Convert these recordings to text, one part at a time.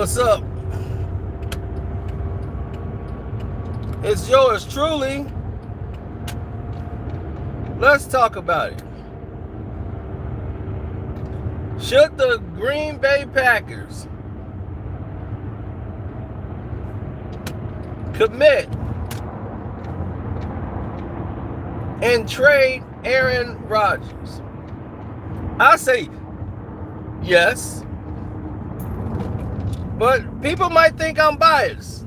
What's up? It's yours truly. Let's talk about it. Should the Green Bay Packers commit and trade Aaron Rodgers? I say yes, but people might think I'm biased.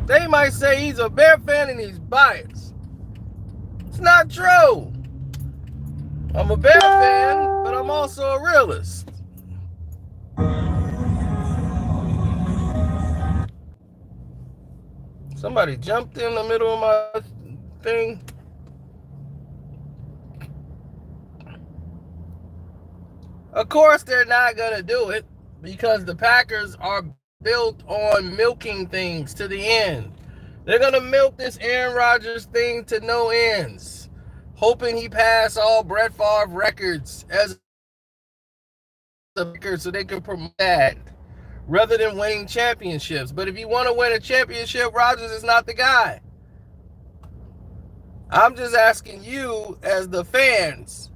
They might say he's a Bear fan and he's biased. It's not true. I'm a Bear fan, but I'm also a realist. Somebody jumped in the middle of my thing. Of course, they're not going to do it because the Packers are built on milking things to the end. They're going to milk this Aaron Rodgers thing to no ends, hoping he pass all Brett Favre records as a record so they can promote that rather than winning championships. But if you want to win a championship, Rodgers is not the guy. I'm just asking you as the fans,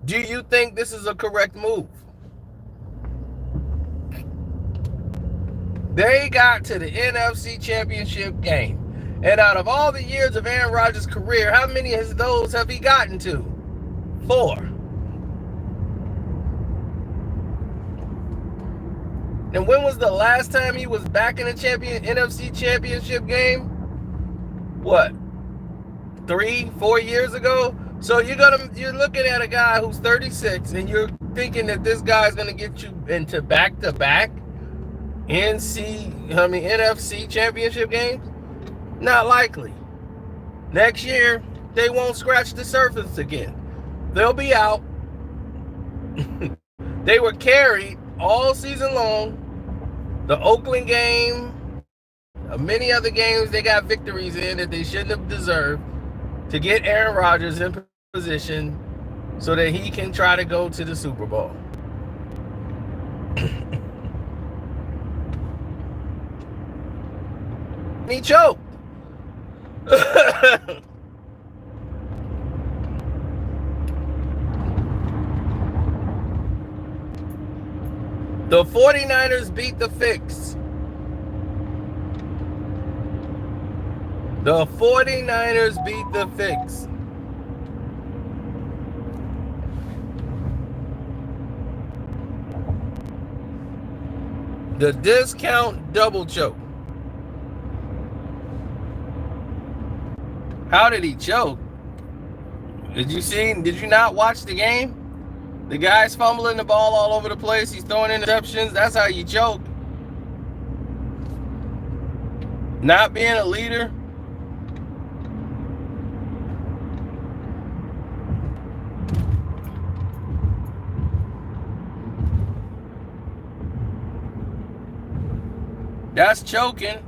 do you think this is a correct move? They got to the NFC Championship game. And out of all the years of Aaron Rodgers' career, how many of those have he gotten to? 4. And when was the last time he was back in a NFC Championship game? What? 3, 4 years ago? So you're looking at a guy who's 36 and you're thinking that this guy's gonna get you into back-to-back NFC Championship games? Not likely. Next year, they won't scratch the surface again. They'll be out. They were carried all season long. The Oakland game, many other games they got victories in that they shouldn't have deserved to get Aaron Rodgers in position so that he can try to go to the Super Bowl. He choked. The 49ers beat the fix. The 49ers beat the fix. The discount double choke. How did he choke? Did you not watch the game? The guy's fumbling the ball all over the place. He's throwing interceptions. That's how you choke. Not being a leader. That's choking.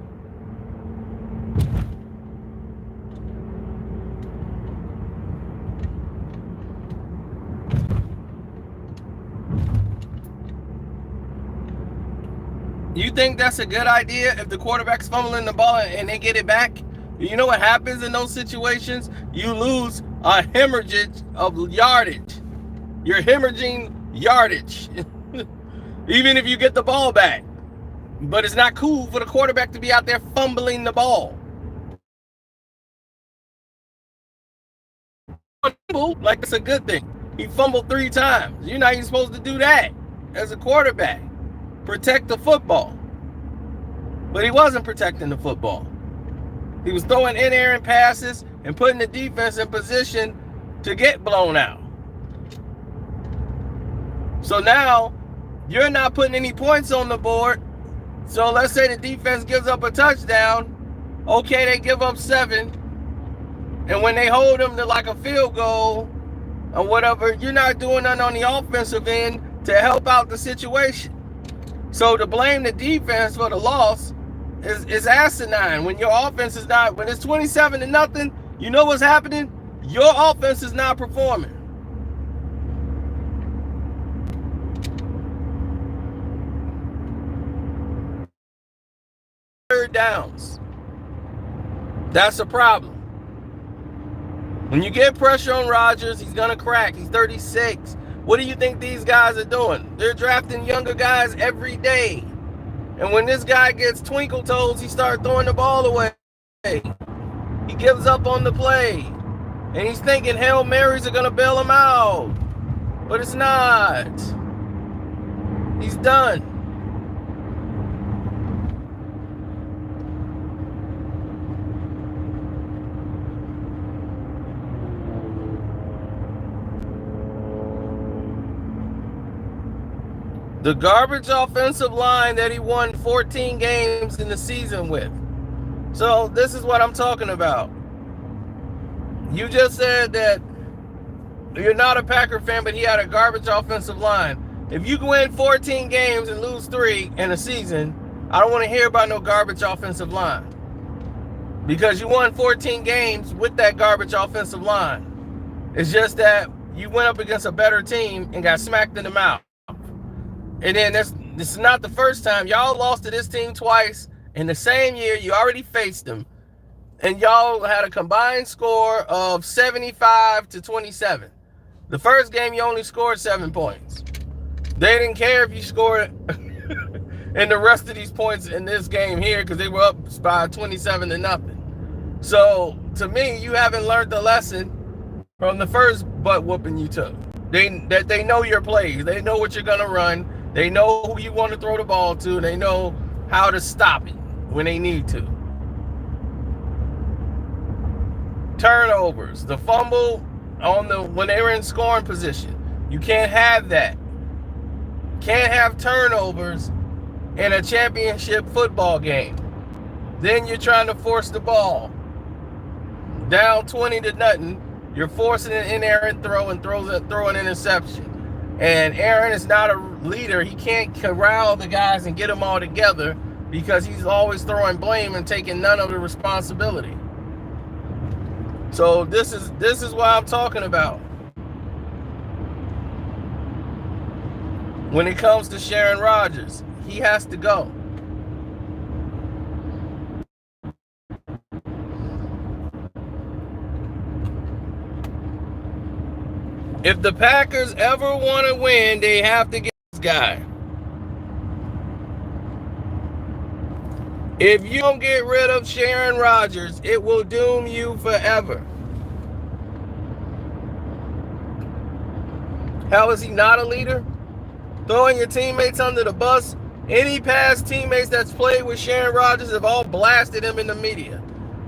You think that's a good idea if the quarterback's fumbling the ball and they get it back? You know what happens in those situations? You lose a hemorrhage of yardage. You're hemorrhaging yardage. Even if you get the ball back. But it's not cool for the quarterback to be out there fumbling the ball. Like it's a good thing. He fumbled 3 times. You're not even supposed to do that as a quarterback. Protect the football. But he wasn't protecting the football. He was throwing inerrant passes and putting the defense in position to get blown out. So now you're not putting any points on the board. So let's say the defense gives up a touchdown. Okay, they give up 7. And when they hold them to like a field goal or whatever, you're not doing nothing on the offensive end to help out the situation. So to blame the defense for the loss is asinine. When your offense is not, when it's 27-0, you know what's happening? Your offense is not performing. third downs. That's a problem. When you get pressure on Rodgers, he's going to crack. He's 36. What do you think these guys are doing? They're drafting younger guys every day. And when this guy gets twinkle toes, he starts throwing the ball away. He gives up on the play. And he's thinking Hail Marys are going to bail him out. But it's not. He's done. The garbage offensive line that he won 14 games in the season with. So this is what I'm talking about. You just said that you're not a Packer fan, but he had a garbage offensive line. If you win 14 games and lose 3 in a season, I don't want to hear about no garbage offensive line. Because you won 14 games with that garbage offensive line. It's just that you went up against a better team and got smacked in the mouth. And then this is not the first time. Y'all lost to this team twice in the same year. You already faced them. And y'all had a combined score of 75-27. The first game, you only scored 7 points. They didn't care if you scored in the rest of these points in this game here because they were up by 27-0. So, to me, you haven't learned the lesson from the first butt whooping you took. They know your plays. They know what you're going to run. They know who you want to throw the ball to. They know how to stop it when they need to. Turnovers. The fumble when they were in scoring position. You can't have that. Can't have turnovers in a championship football game. Then you're trying to force the ball. Down 20-0. You're forcing an inerrant throw and throw an interception. And Aaron is not a leader. He can't corral the guys and get them all together because he's always throwing blame and taking none of the responsibility. So this is what I'm talking about. When it comes to Sharon Rodgers, he has to go. If the Packers ever want to win, they have to get this guy. If you don't get rid of Sharon Rodgers, it will doom you forever. How is he not a leader? Throwing your teammates under the bus. Any past teammates that's played with Sharon Rodgers have all blasted him in the media.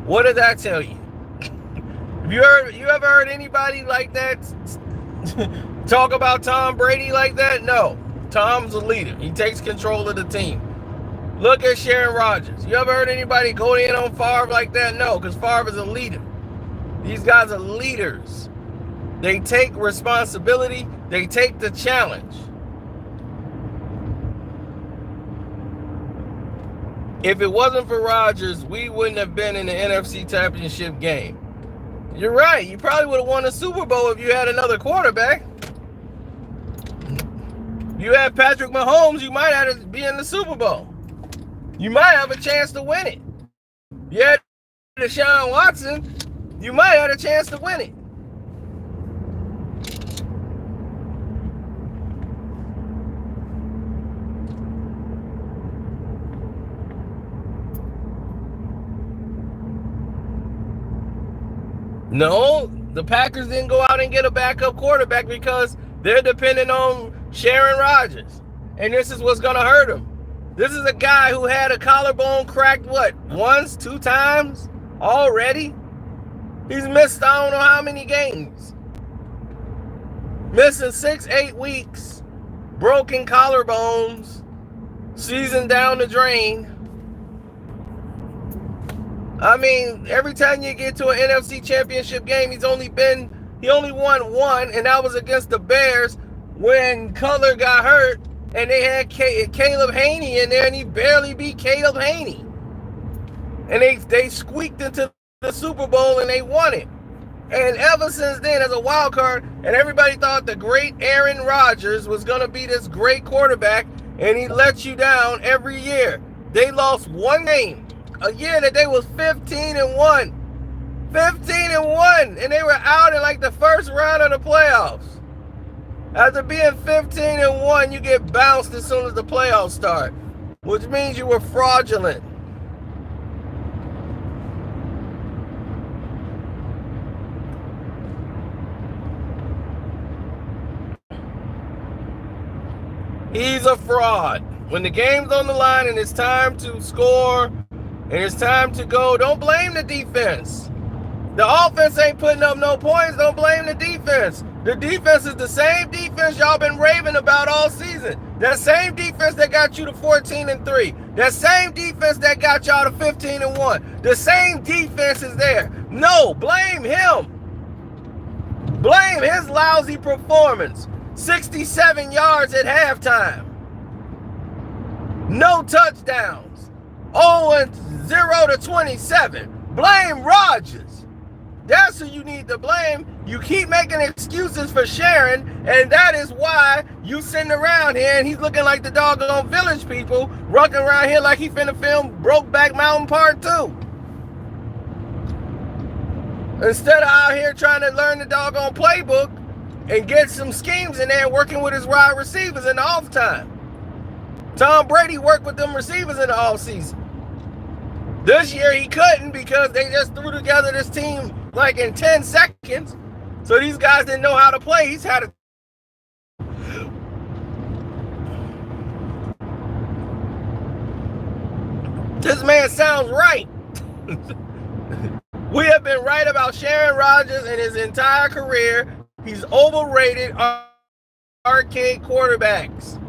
What did that tell you? You ever heard anybody like that talk about Tom Brady like that? No. Tom's a leader. He takes control of the team. Look at Sharon Rodgers. You ever heard anybody go in on Favre like that? No, because Favre is a leader. These guys are leaders. They take responsibility. They take the challenge. If it wasn't for Rodgers, we wouldn't have been in the NFC Championship game. You're right. You probably would have won a Super Bowl if you had another quarterback. You had Patrick Mahomes, you might have to be in the Super Bowl. You might have a chance to win it. You had Deshaun Watson, you might have a chance to win it. No, the Packers didn't go out and get a backup quarterback because they're dependent on Sharon Rodgers. And this is what's going to hurt him. This is a guy who had a collarbone cracked, once, 2 times already? He's missed I don't know how many games. Missing 6-8 weeks. Broken collarbones. Season down the drain. I mean, every time you get to an NFC Championship game, he only won 1, and that was against the Bears when Cutler got hurt, and they had Caleb Haney in there, and he barely beat Caleb Haney. And they squeaked into the Super Bowl, and they won it. And ever since then, as a wild card, and everybody thought the great Aaron Rodgers was going to be this great quarterback, and he let you down every year. They lost 1 game. a year that they was 15-1. 15-1, and they were out in like the first round of the playoffs. After being 15-1, you get bounced as soon as the playoffs start, which means you were fraudulent. He's a fraud. When the game's on the line and it's time to score and it's time to go, don't blame the defense. The offense ain't putting up no points. Don't blame the defense. The defense is the same defense y'all been raving about all season. That same defense that got you to 14-3. That same defense that got y'all to 15-1. The same defense is there. No, blame him. Blame his lousy performance. 67 yards at halftime. No touchdowns. 0-27. Blame Rodgers. That's who you need to blame. You keep making excuses for Sharon, and that is why you sitting around here and he's looking like the doggone Village People, rocking around here like he finna film Brokeback Mountain Part 2. Instead of out here trying to learn the doggone playbook and get some schemes in there and working with his wide receivers in the off time. Tom Brady worked with them receivers in the off season. This year he couldn't because they just threw together this team like in 10 seconds. So these guys didn't know how to play. He's had a This man sounds right. We have been right about Sharon Rodgers in his entire career. He's overrated arcade quarterbacks.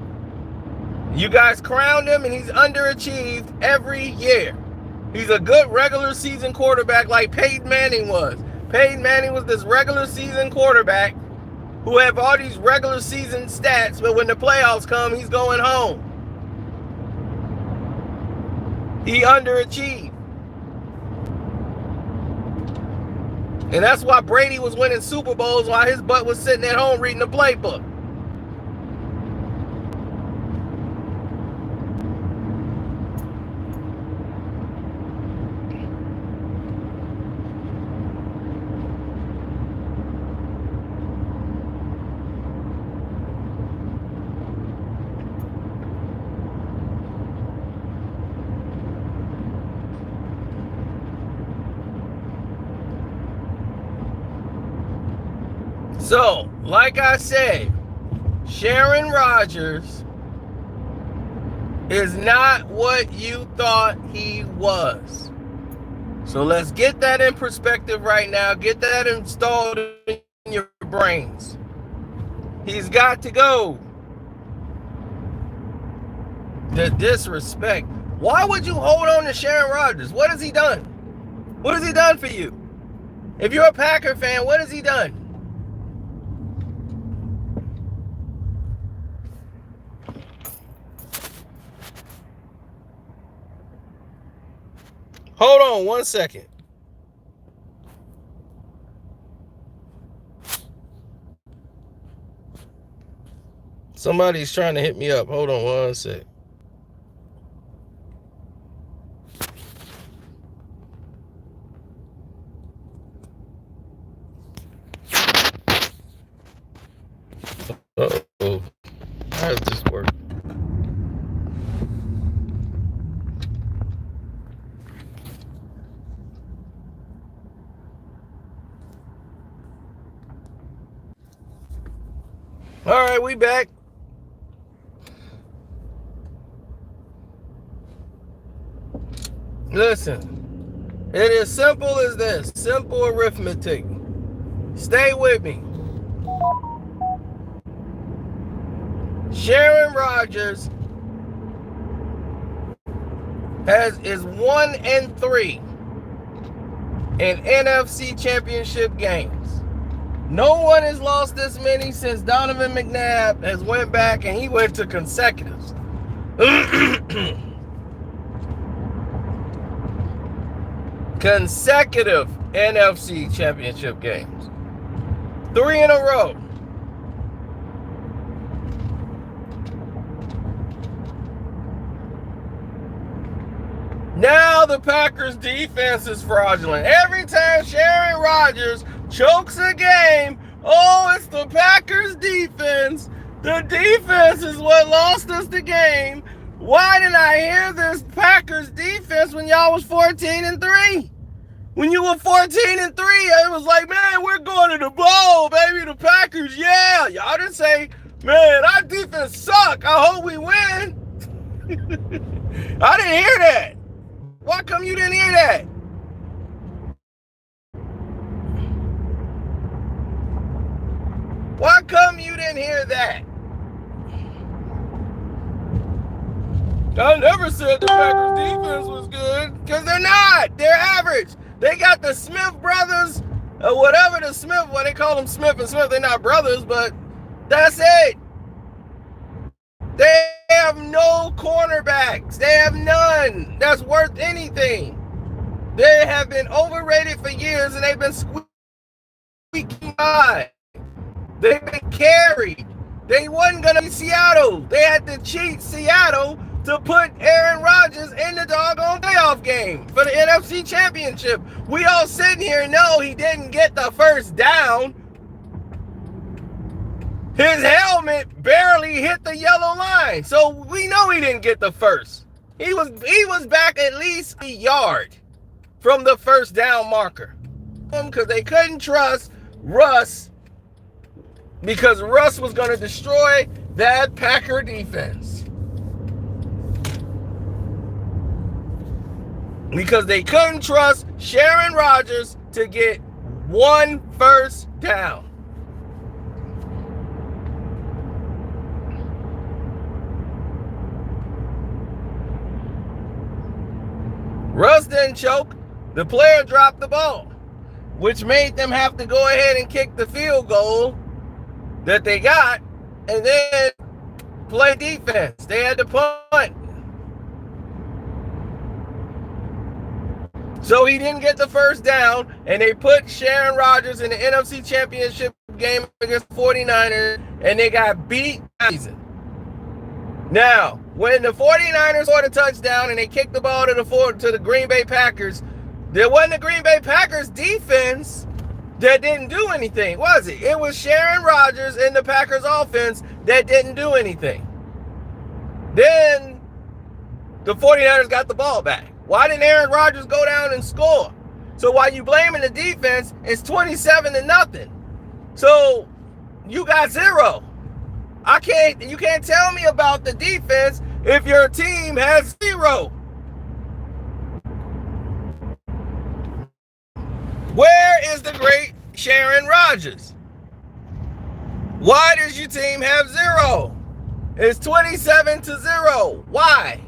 You guys crowned him and he's underachieved every year. He's a good regular season quarterback like Peyton Manning was. Peyton Manning was this regular season quarterback who have all these regular season stats, but when the playoffs come, he's going home. He underachieved. And that's why Brady was winning Super Bowls while his butt was sitting at home reading the playbook. So, like I said, Sharon Rodgers is not what you thought he was. So let's get that in perspective right now. Get that installed in your brains. He's got to go. The disrespect. Why would you hold on to Sharon Rodgers? What has he done? What has he done for you? If you're a Packer fan, what has he done? Hold on 1 second. Somebody's trying to hit me up. Hold on 1 sec. Uh-oh. How does this work? All right, we back. Listen, it is simple as this. Simple arithmetic. Stay with me. Sharon Rodgers is 1-3 in NFC Championship games. No one has lost this many since Donovan McNabb has went back and he went to consecutives. Consecutive NFC Championship games. 3 in a row. Now the Packers defense is fraudulent. Every time Sharon Rodgers chokes a game, oh, it's the Packers defense. The defense is what lost us the game. Why didn't I hear this Packers defense when y'all was 14-3? When you were 14-3, it was like, man, we're going to the bowl, baby. The Packers, yeah. Y'all didn't say, man, our defense suck. I hope we win. I didn't hear that. Why come you didn't hear that? Why come you didn't hear that? I never said the Packers defense was good, because they're not. They're average. They got the Smith brothers, or whatever the Smith, well, they call them Smith and Smith. They're not brothers, but that's it. They have no cornerbacks. They have none that's worth anything. They have been overrated for years, and they've been squeaking by. They've been carried. They wasn't going to be Seattle. They had to cheat Seattle to put Aaron Rodgers in the doggone playoff game for the NFC Championship. We all sitting here know he didn't get the first down. His helmet barely hit the yellow line. So we know he didn't get the first. He was back at least a yard from the first down marker. Because they couldn't trust Russ, because Russ was going to destroy that Packer defense. Because they couldn't trust Sharon Rodgers to get one first down. Russ didn't choke. The player dropped the ball, which made them have to go ahead and kick the field goal that they got and then play defense. They had to punt. So he didn't get the first down, and they put Sharon Rodgers in the NFC Championship game against the 49ers, and they got beat. Now, when the 49ers scored a touchdown and they kicked the ball to the Green Bay Packers, there wasn't the Green Bay Packers defense that didn't do anything, was it? It was Sharon Rodgers and the Packers offense that didn't do anything. Then the 49ers got the ball back. Why didn't Aaron Rodgers go down and score? So while you blaming the defense, it's 27-0. So you got zero. You can't tell me about the defense if your team has zero. Where is the great Sharon Rodgers? Why does your team have zero? It's 27-0. Why?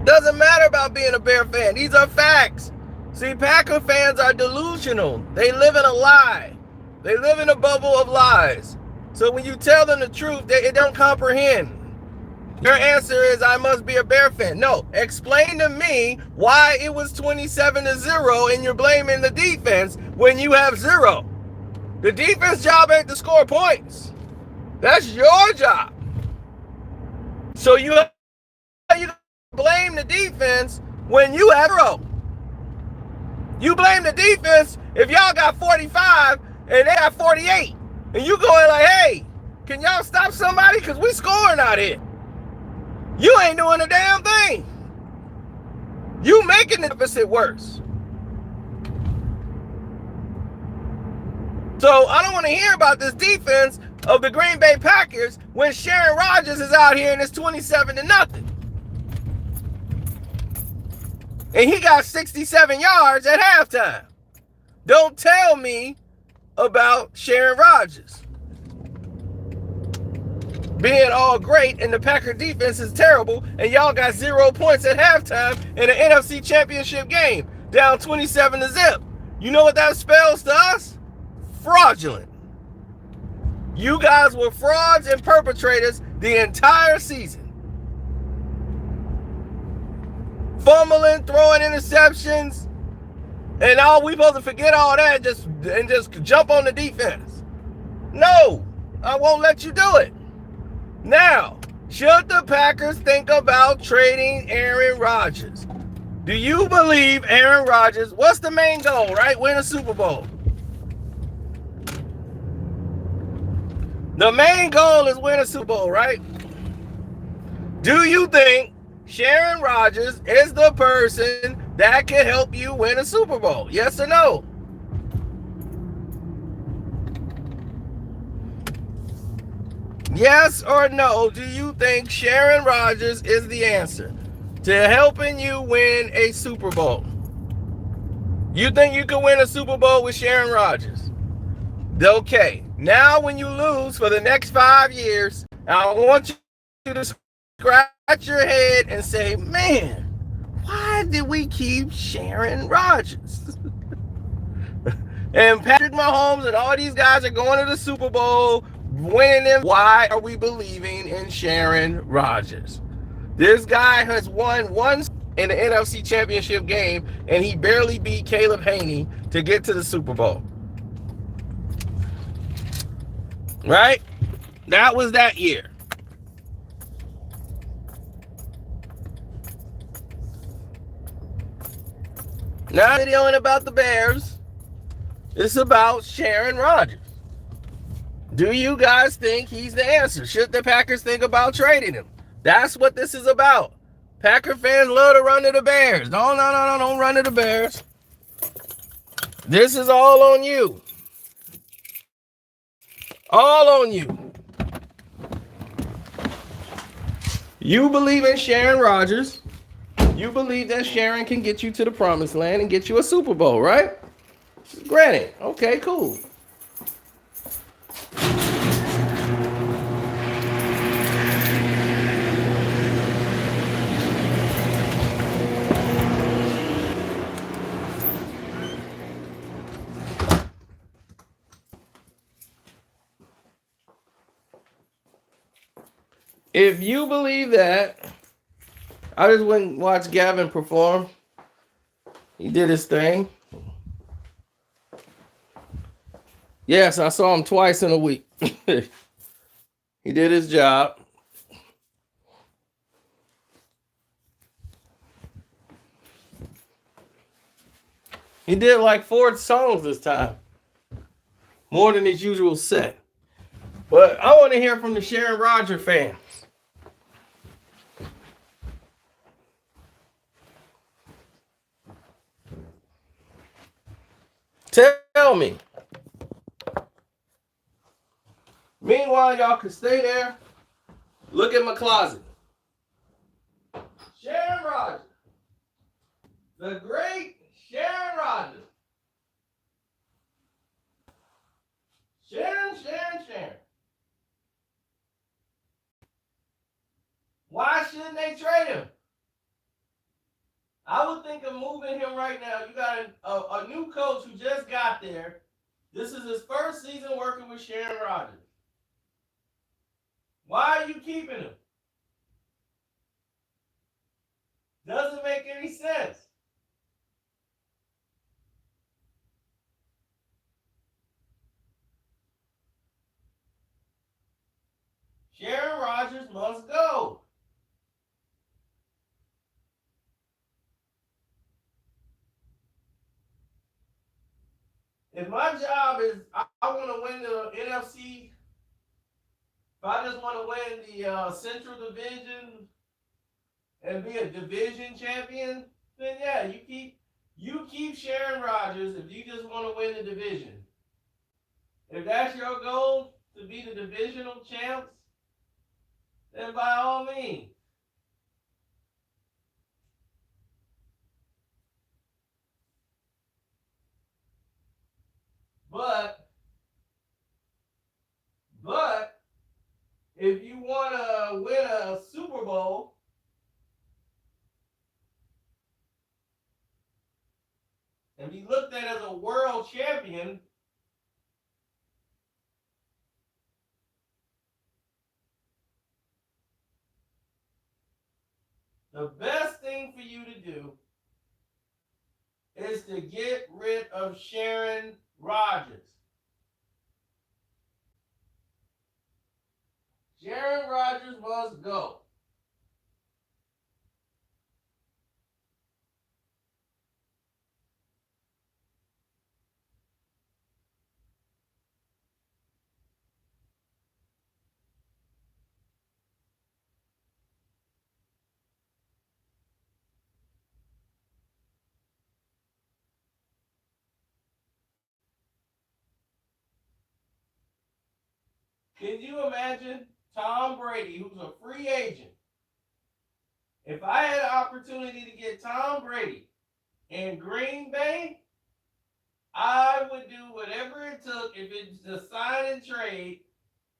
Doesn't matter about being a Bear fan. These are facts. See, Packer fans are delusional. They live in a lie. They live in a bubble of lies. So when you tell them the truth, they don't comprehend. Your answer is, I must be a Bear fan. No, explain to me why it was 27-0 and you're blaming the defense when you have zero. The defense job ain't to score points. That's your job. So you blame the defense when you have zero. You blame the defense if y'all got 45 and they got 48. And you going like, hey, can y'all stop somebody? Because we scoring out here. You ain't doing a damn thing. You making the deficit worse. So I don't want to hear about this defense of the Green Bay Packers when Sharon Rodgers is out here and it's 27-0. And he got 67 yards at halftime. Don't tell me about Sharon Rodgers being all great and the Packer defense is terrible and y'all got 0 points at halftime in an NFC Championship game, down 27-0. You know what that spells to us? Fraudulent. You guys were frauds and perpetrators the entire season. Fumbling, throwing interceptions, and all we supposed to forget all that and just jump on the defense. No, I won't let you do it. Now, should the Packers think about trading Aaron Rodgers? Do you believe Aaron Rodgers, what's the main goal, right? Win a Super Bowl. The main goal is win a Super Bowl, right? Do you think Aaron Rodgers is the person that can help you win a Super Bowl? Yes or no? Yes or no, do you think Aaron Rodgers is the answer to helping you win a Super Bowl? You think you can win a Super Bowl with Aaron Rodgers? Okay, now when you lose for the next 5 years, I want you to scratch your head and say, man, why did we keep Aaron Rodgers? And Patrick Mahomes and all these guys are going to the Super Bowl, winning them. Why are we believing in Aaron Rodgers? This guy has won once in the NFC Championship game, and he barely beat Caleb Haney to get to the Super Bowl. Right? That was that year. Now, video ain't about the Bears. It's about Aaron Rodgers. Do you guys think he's the answer? Should the Packers think about trading him? That's what this is about. Packer fans love to run to the Bears. No, don't run to the Bears. This is all on you. All on you. You believe in Aaron Rodgers. You believe that Sharon can get you to the promised land and get you a Super Bowl, right? Granted. Okay, cool. If you believe that, I just went and watched Gavin perform. He did his thing. Yes, I saw him twice in a week. He did his job. He did like 4 songs this time. More than his usual set. But I want to hear from the Aaron Rodgers fans. Tell me. Meanwhile, y'all can stay there. Look at my closet. Aaron Rodgers. The great Aaron Rodgers. Sharon. Why shouldn't they trade him? I would think of moving him right now. You got a new coach who just got there. This is his first season working with Aaron Rodgers. Why are you keeping him? Doesn't make any sense. Aaron Rodgers must go. If my job is, I want to win the NFC, if I just want to win the Central Division and be a division champion, then yeah, you keep Aaron Rodgers if you just want to win the division. If that's your goal, to be the divisional champs, then by all means. But if you want to win a Super Bowl, and be looked at as a world champion, the best thing for you to do is to get rid of Aaron Rodgers. Rodgers must go. Can you imagine Tom Brady, who's a free agent? If I had an opportunity to get Tom Brady in Green Bay, I would do whatever it took. If it's a sign and trade,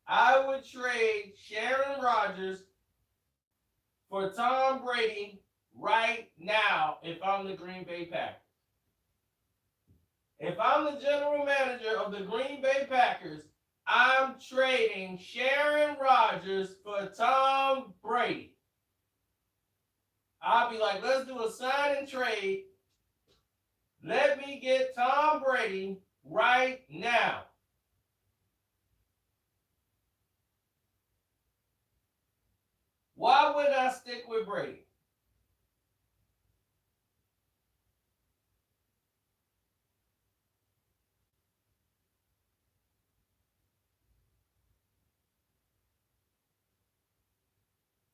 I would trade Sharon Rodgers for Tom Brady right now if I'm the Green Bay Packers. If I'm the general manager of the Green Bay Packers, I'm trading Sharon Rodgers for Tom Brady. I'll be like, let's do a sign and trade. Let me get Tom Brady right now. Why would I stick with Brady?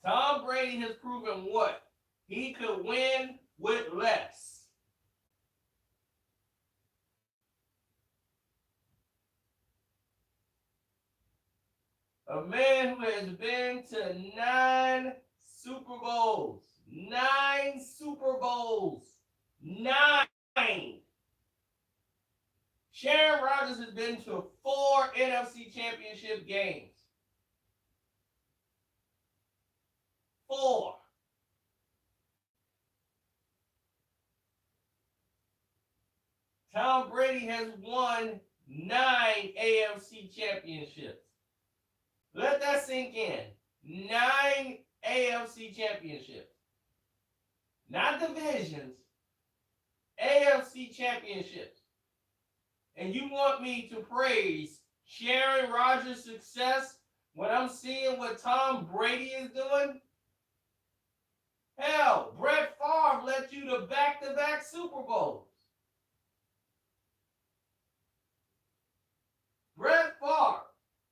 Tom Brady has proven what? He could win with less. A man who has been to 9 Super Bowls. 9 Super Bowls. 9. Sharon Rodgers has been to 4 NFC Championship games. 4. Tom Brady has won 9 AFC championships. Let that sink in. 9 AFC championships. Not divisions. AFC championships. And you want me to praise Sharon Rodgers' success when I'm seeing what Tom Brady is doing? Hell, Brett Favre led you to back-to-back Super Bowls. Brett Favre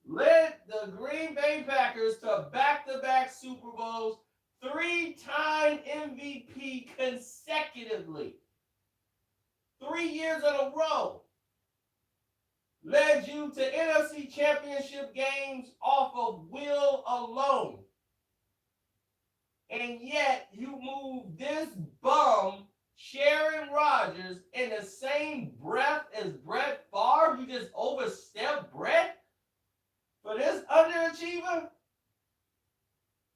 led the Green Bay Packers to back-to-back Super Bowls, 3-time MVP consecutively. 3 years in a row. Led you to NFC Championship games off of will alone. And yet you move this bum, Sharon Rodgers, in the same breath as Brett Favre. You just overstepped Brett for this underachiever.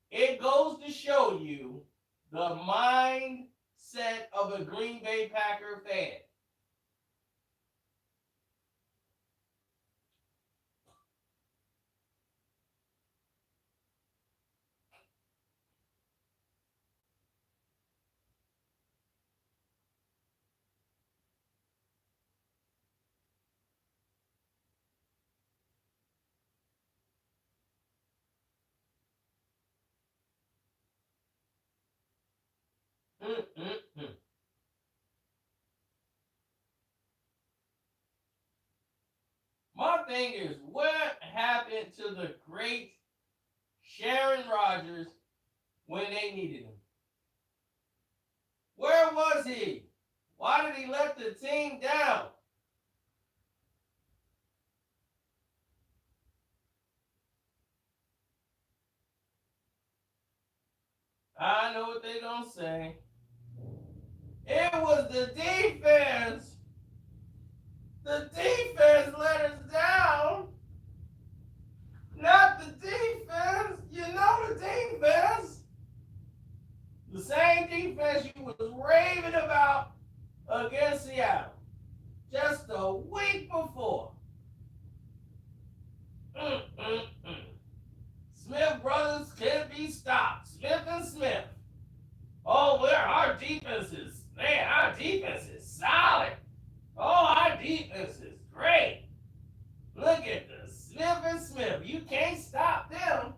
It goes to show you the mindset of a Green Bay Packer fan. My thing is, what happened to the great Sharon Rodgers when they needed him? Where was he? Why did he let the team down? I know what they're going to say. It was the defense. The defense let us down. Not the defense. You know the defense. The same defense you was raving about against Seattle just a week before. Smith brothers can't be stopped. Smith and Smith. Oh, our defense is, man, our defense is solid. Oh, our defense is great. Look at the Smith and Smith. You can't stop them.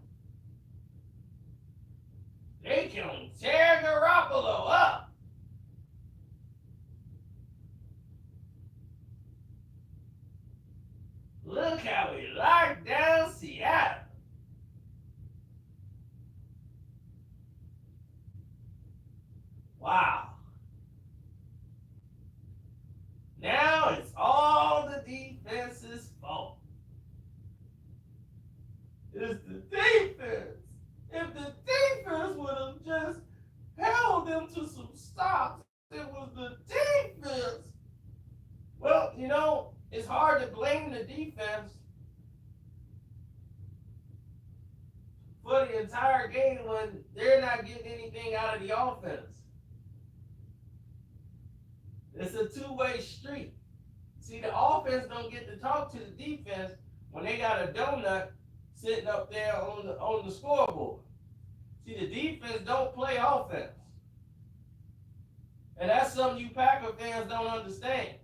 Tear Garoppolo up. Look how we locked down Seattle. Wow. Now it's all the defense's fault. It's the defense. If the defense would have just held them to some stops, it was the defense. Well, it's hard to blame the defense for the entire game when they're not getting anything out of the offense. It's a two-way street. See, the offense don't get to talk to the defense when they got a donut sitting up there on the scoreboard. See, the defense don't play offense. And that's something you Packer fans don't understand.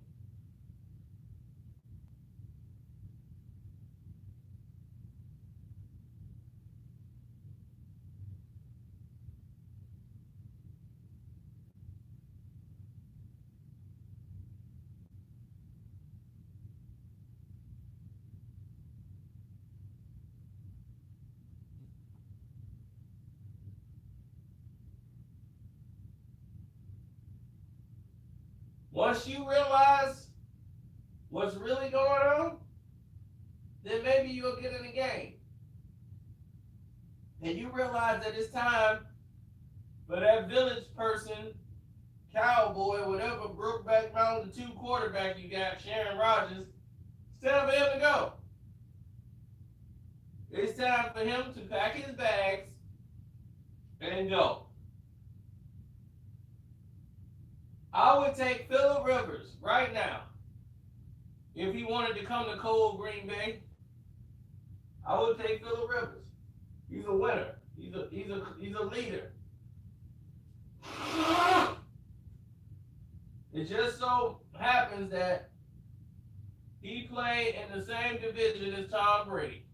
Once you realize what's really going on, then maybe you'll get in the game. And you realize that it's time for that village person, cowboy, whatever Brokeback Mountain 2 quarterback you got, Sharon Rodgers, it's time for him to go. It's time for him to pack his bags and go. I would take Phillip Rivers right now if he wanted to come to cold Green Bay. I would take Phillip Rivers. He's a winner. He's a leader. It just so happens that he played in the same division as Tom Brady.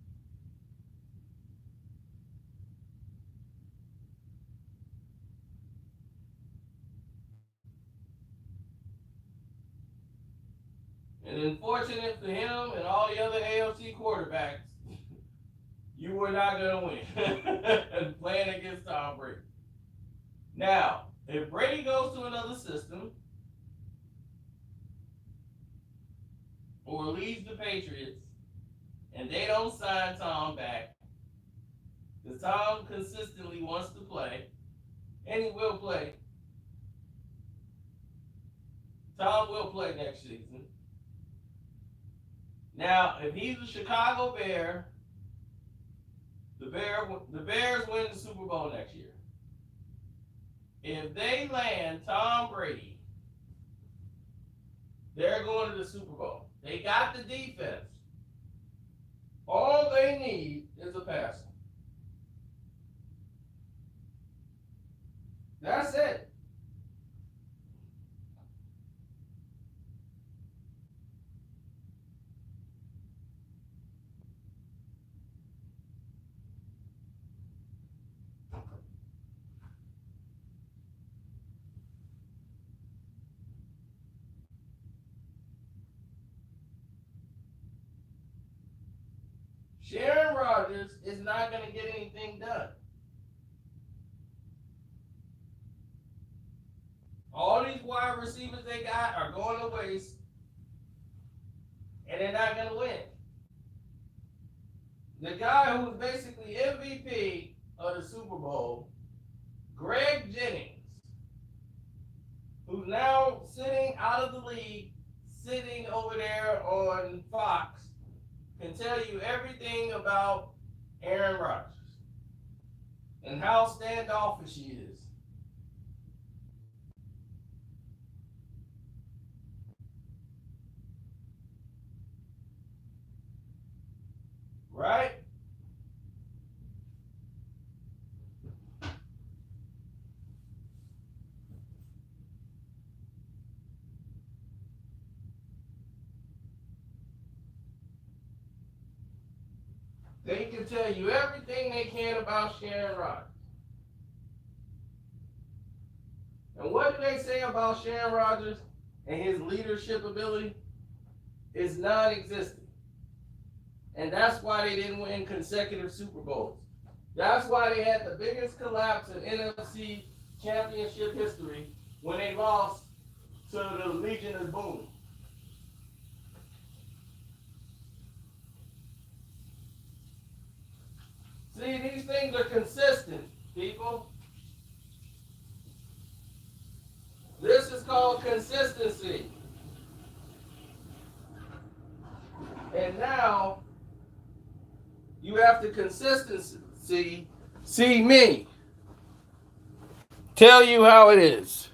And unfortunate for him and all the other AFC quarterbacks, you were not going to win playing against Tom Brady. Now, if Brady goes to another system or leaves the Patriots and they don't sign Tom back, because Tom consistently wants to play, and he will play. Tom will play next season. Now, if he's a Chicago Bear, the Bears win the Super Bowl next year. If they land Tom Brady, they're going to the Super Bowl. They got the defense. All they need is a passer. That's it. Sharon Rodgers is not going to get anything done. All these wide receivers they got are going to waste, and they're not going to win. The guy who's basically MVP of the Super Bowl, Greg Jennings, who's now sitting out of the league, sitting over there on Fox, can tell you everything about Aaron Rodgers and how standoffish he is. Right? They can tell you everything they can about Sharon Rodgers. And what do they say about Sharon Rodgers and his leadership ability? Is non-existent. And that's why they didn't win consecutive Super Bowls. That's why they had the biggest collapse in NFC championship history when they lost to the Legion of Boom. See, these things are consistent, people. This is called consistency. And now you have to consistency see me tell you how it is.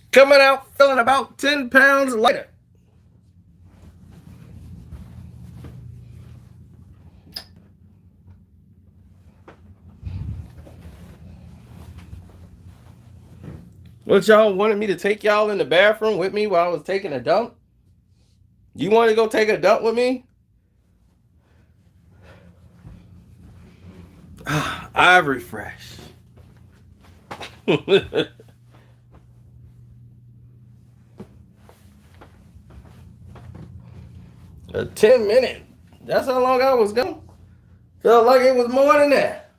Coming out feeling about 10 pounds lighter. What, y'all wanted me to take y'all in the bathroom with me while I was taking a dump? You want to go take a dump with me? Ivory Fresh. A 10-minute. That's how long I was gone. Felt like it was more than that.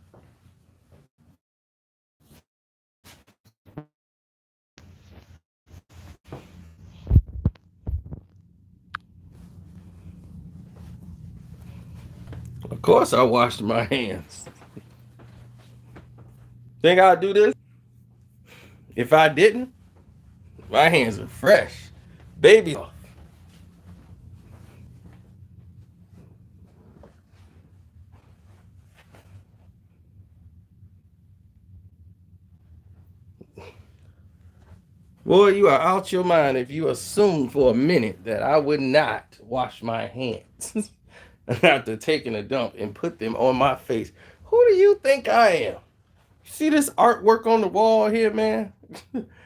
Of course I washed my hands. Think I'd do this? If I didn't, my hands are fresh. Baby. Boy, you are out your mind if you assume for a minute that I would not wash my hands after taking a dump and put them on my face. Who do you think I am? See this artwork on the wall here, man?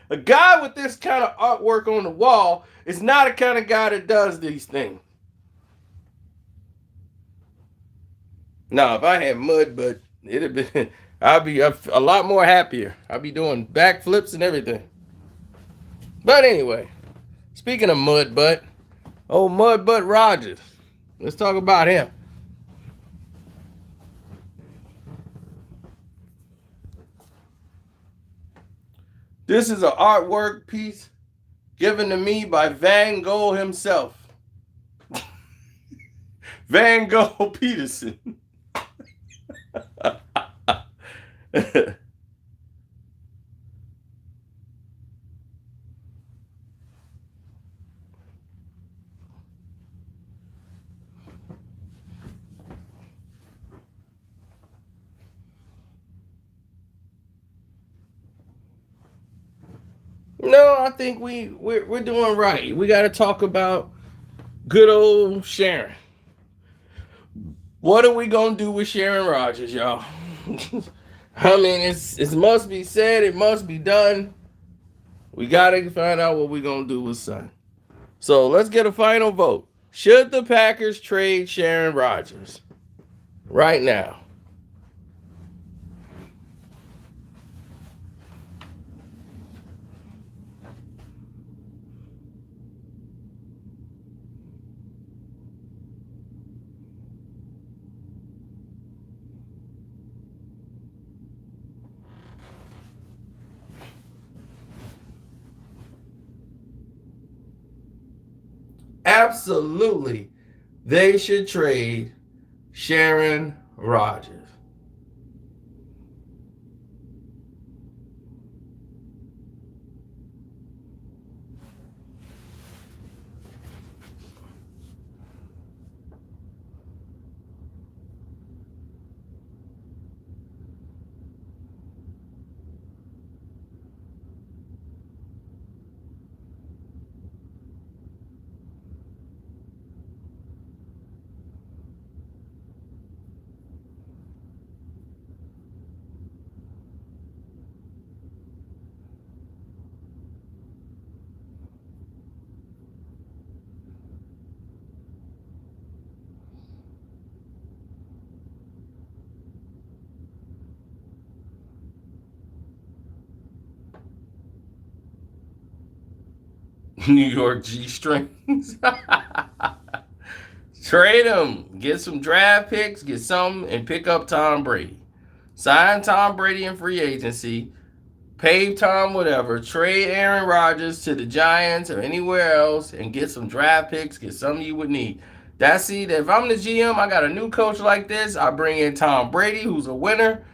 A guy with this kind of artwork on the wall is not the kind of guy that does these things. Now, if I had mud, but it'd been, I'd be a lot more happier. I'd be doing backflips and everything. But anyway, speaking of mud butt, old mud butt Rodgers. Let's talk about him. This is an artwork piece given to me by Van Gogh himself. Van Gogh Peterson. No, I think we're doing right. We got to talk about good old Sharon. What are we gonna do with Sharon Rodgers, y'all? I mean, it must be said, it must be done. We gotta find out what we're gonna do with son. So let's get a final vote. Should the Packers trade Sharon Rodgers right now? Absolutely, they should trade Sharon Rodgers. New York G strings. Trade him. Get some draft picks, get some, and pick up Tom Brady. Sign Tom Brady in free agency. Pay Tom whatever. Trade Aaron Rodgers to the Giants or anywhere else and get some draft picks, get something you would need. That's it. If I'm the GM, I got a new coach like this. I bring in Tom Brady, who's a winner.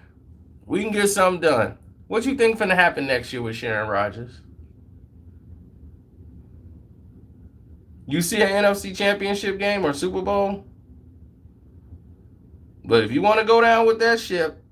We can get something done. What you think finna happen next year with Sharon Rodgers? You see an NFC Championship game or Super Bowl? But if you want to go down with that ship,